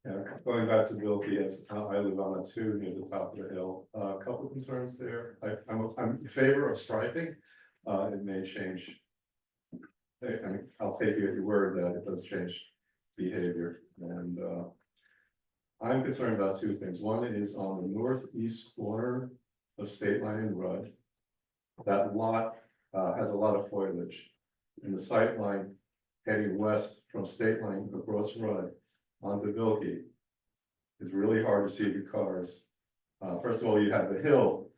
Yeah, going back to Bilkey, as I live on a 2 near the top of the hill, a couple of concerns there. I'm in favor of striping. It may change. I mean, I'll take you at your word that it does change behavior, and I'm concerned about 2 things. One is on the northeast corner of State Line and Rudd. That lot has a lot of foliage, and the sight line heading west from State Line across Rudd onto Bilkey is really hard to see the cars. First of all, you have the hill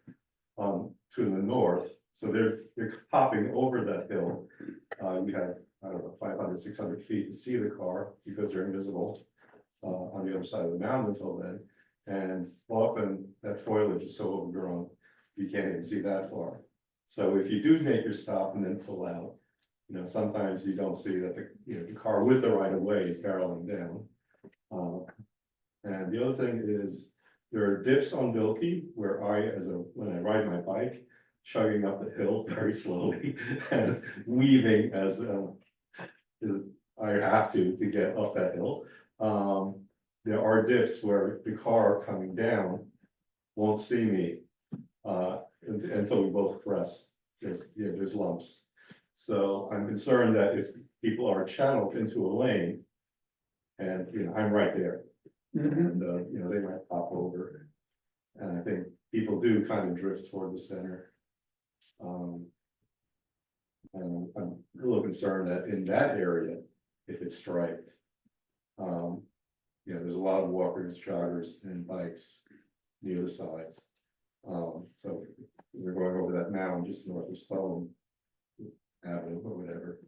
to the north, so they're hopping over that hill. You have, I don't know, 500, 600 feet to see the car because they're invisible on the other side of the mountain until then. And often that foliage is so overgrown, you can't even see that far. So if you do make your stop and then pull out, sometimes you don't see that the car with the right of way is barreling down. And the other thing is there are dips on Bilkey where when I ride my bike, chugging up the hill very slowly and weaving as I have to get up that hill. There are dips where the car coming down won't see me until we both crest. There's lumps. So I'm concerned that if people are channeled into a lane, and I'm right there, and they might pop over, and I think people do kind of drift toward the center. And I'm a little concerned that in that area, if it's striped, there's a lot of walkers, joggers, and bikes near the sides. So we're going over that mound just north of Stone Avenue or whatever.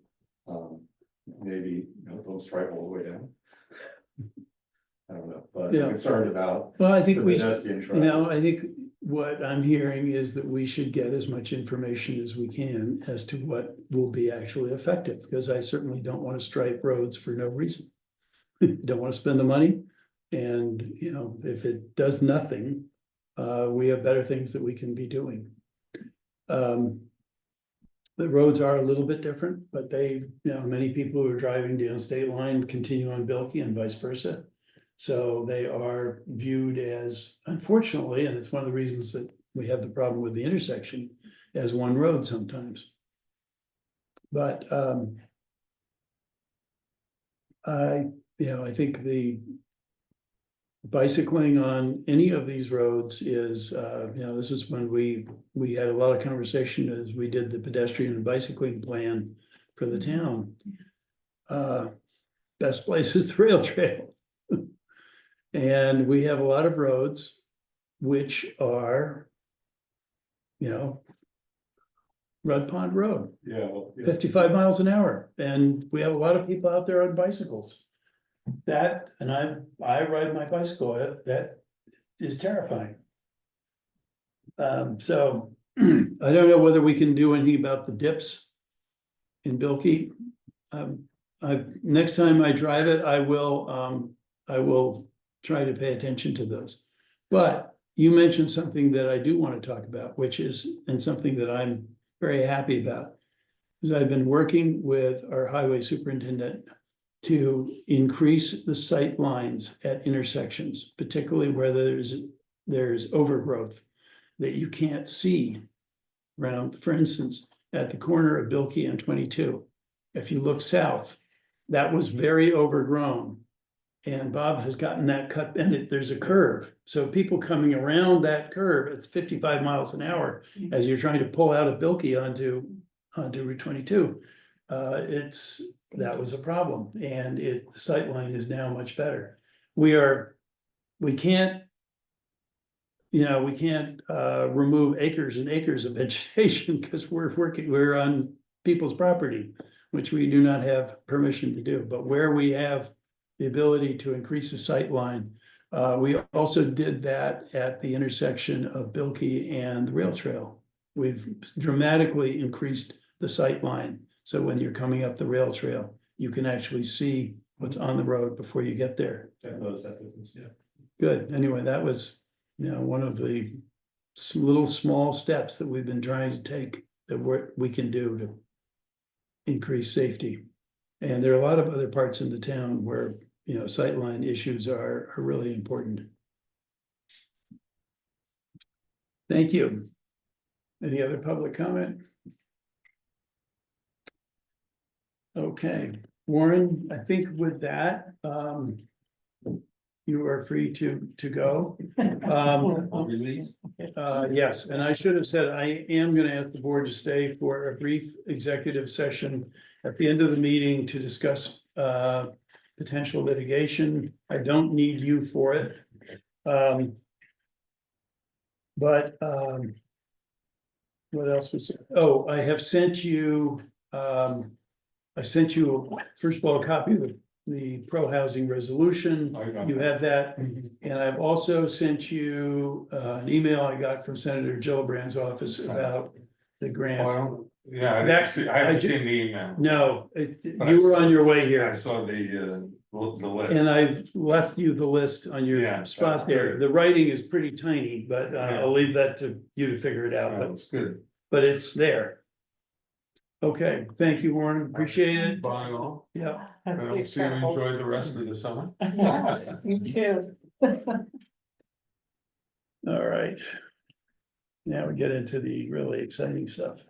Maybe don't stripe all the way down. I don't know, but Yeah. I'm concerned about. Well, I think the pedestrian traffic. I think what I'm hearing is that we should get as much information as we can as to what will be actually effective, because I certainly don't want to stripe roads for no reason. Don't want to spend the money, and if it does nothing, we have better things that we can be doing. The roads are a little bit different, but many people who are driving down State Line continue on Bilkey and vice versa. So they are viewed as, unfortunately, and it's one of the reasons that we have the problem with the intersection, as one road sometimes. But I think the bicycling on any of these roads is, this is when we had a lot of conversation as we did the pedestrian and bicycling plan for the town. Best place is the rail trail. And we have a lot of roads which are, you know, Red Pond Road, Yeah, well, yeah. 55 miles an hour, and we have a lot of people out there on bicycles. That, and I ride my bicycle, that is terrifying. So I don't know whether we can do anything about the dips in Bilkey. Next time I drive it, I will try to pay attention to those. But you mentioned something that I do want to talk about, which is, and something that I'm very happy about, is I've been working with our highway superintendent to increase the sight lines at intersections, particularly where there's overgrowth that you can't see around. For instance, at the corner of Bilkey and 22, if you look south, that was very overgrown. And Bob has gotten that cut, and there's a curve. So people coming around that curve, it's 55 miles an hour as you're trying to pull out of Bilkey onto Route 22. That was a problem, and the sight line is now much better. We can't remove acres and acres of vegetation because we're on people's property, which we do not have permission to do. But where we have the ability to increase the sight line, we also did that at the intersection of Bilkey and the rail trail. We've dramatically increased the sight line. So when you're coming up the rail trail, you can actually see what's on the road before you get there. I've noticed that difference, yeah. Good. Anyway, that was, one of the little small steps that we've been trying to take that we can do to increase safety. And there are a lot of other parts in the town where, sightline issues are really important. Thank you. Any other public comment? Okay, Warren, I think with that, you are free to go. Yes, and I should have said, I am gonna ask the board to stay for a brief executive session at the end of the meeting to discuss potential litigation. I don't need you for it. What else was, I have sent you, first of all, a copy of the pro-housing resolution. You have that. And I've also sent you an email I got from Senator Gillibrand's office about the grant. Yeah, I haven't seen the email. No, you were on your way I here. saw the list. And I've left you the list on your Yeah, spot that's there. great. The writing is pretty tiny, but Yeah. I'll leave that to you to figure it out, That's good. but it's there. Okay, thank you, Warren. Appreciate it. Bye all. Yeah. And I'll see you enjoy the rest of the summer. Yes, you too. All right. Now we get into the really exciting stuff.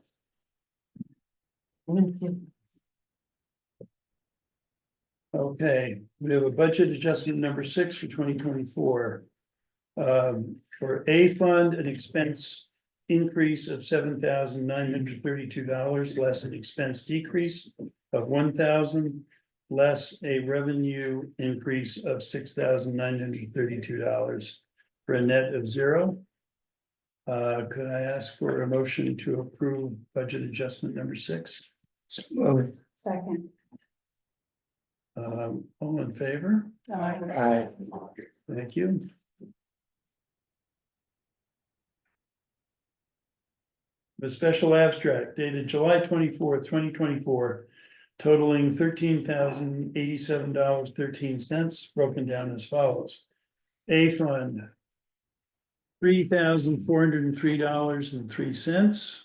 Okay, we have a budget adjustment number 6 for 2024. For A fund, an expense increase of $7,932, less an expense decrease of $1,000, less a revenue increase of $6,932 for a net of $0. Could I ask for a motion to approve budget adjustment number 6? Second. All in favor? Aye. Thank you. The special abstract dated July 24th, 2024, totaling $13,087.13, broken down as follows. A fund, $3,403.03.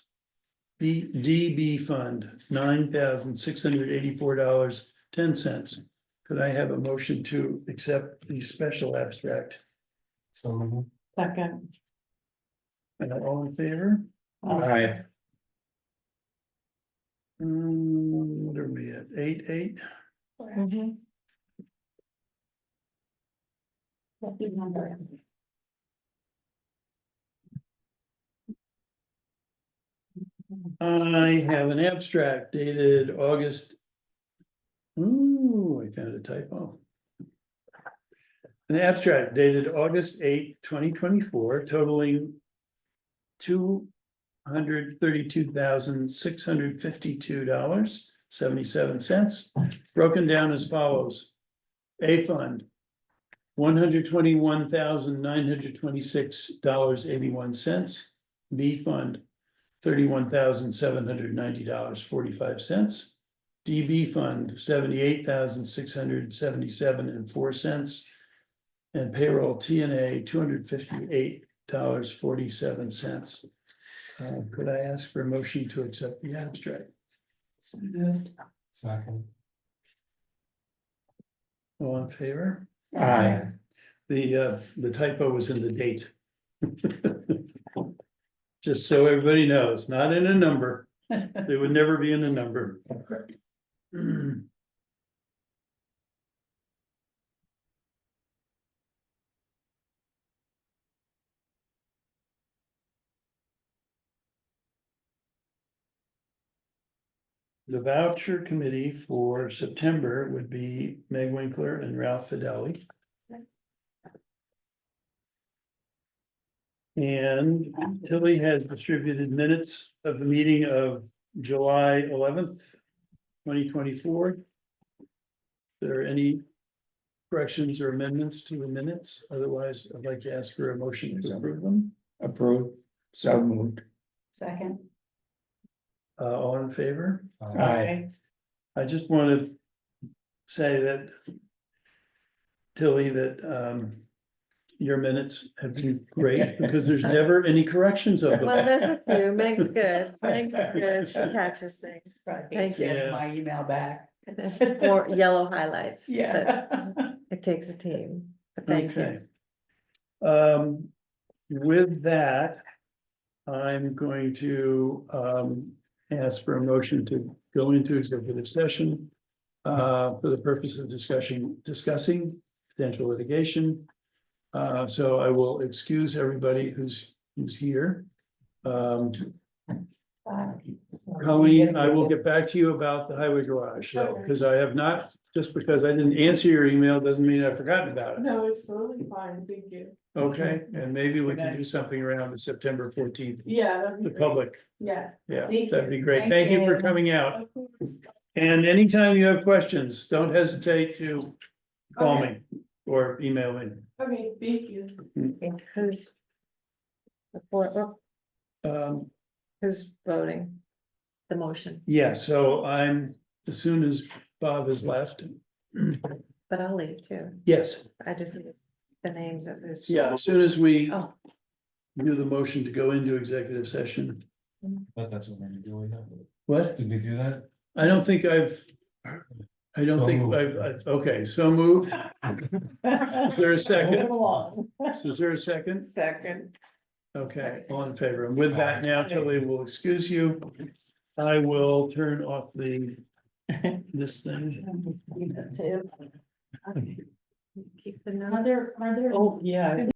DB fund, $9,684.10. Could I have a motion to accept the special abstract? So, Second. And all in favor? Aye. What are we at? 8. Mhm. I have an abstract dated August. Ooh, I found a typo. An abstract dated August 8, 2024, totaling $232,652.77, broken down as follows. A fund, $121,926.81. B fund, $31,790.45. DB fund, $78,677.04. And payroll TNA, $258.47. Could I ask for a motion to accept the abstract? Second. All in favor? Aye. The typo was in the date. Just so everybody knows, not in a number. They would never be in a number. The voucher committee for September would be Meg Winkler and Ralph Fideli. And Tilly has distributed minutes of the meeting of July 11th, 2024. There any corrections or amendments to the minutes? Otherwise, I'd like to ask for a motion to approve them. Approved, so moved. Second. All in favor? Aye. I just want to say that Tilly, that your minutes have been great because there's never any corrections of Well, them. there's a few, Meg's good, Meg's good, she catches things. Thank you. Yeah. My email back. More yellow highlights. Yeah. but It takes a team, but thank you. Okay. With that, I'm going to ask for a motion to go into executive session for the purpose of discussing potential litigation. So I will excuse everybody who's here. Colleen, I will get back to you about the highway garage, though, because I have not, just because I didn't answer your email, doesn't mean I've forgotten about it. No, it's totally fine, thank you. Okay, and maybe we can do something around the September 14th, Yeah, that'd be the great. public, Yeah. yeah, Thank that'd you. be great. Thank Thank you for you. coming out. Of course. And anytime you have questions, don't hesitate to call me or email me. Okay, thank you. And who's? Who's voting? The motion, Yeah, so I'm, as soon as Bob has left. but I'll leave too, Yes, I just need the names of who's. yeah, as soon as we Oh. do the motion to go into executive session. But that's what we're doing now. What? Did we do that? I don't think I've. I don't So think moved. okay, so moved. Is there a second? Move along. Is there a second? Second. Okay, all in favor. And with that now, Tilly will excuse you. I will turn off this thing. That's it. Keep the notes. Are there, oh, yeah.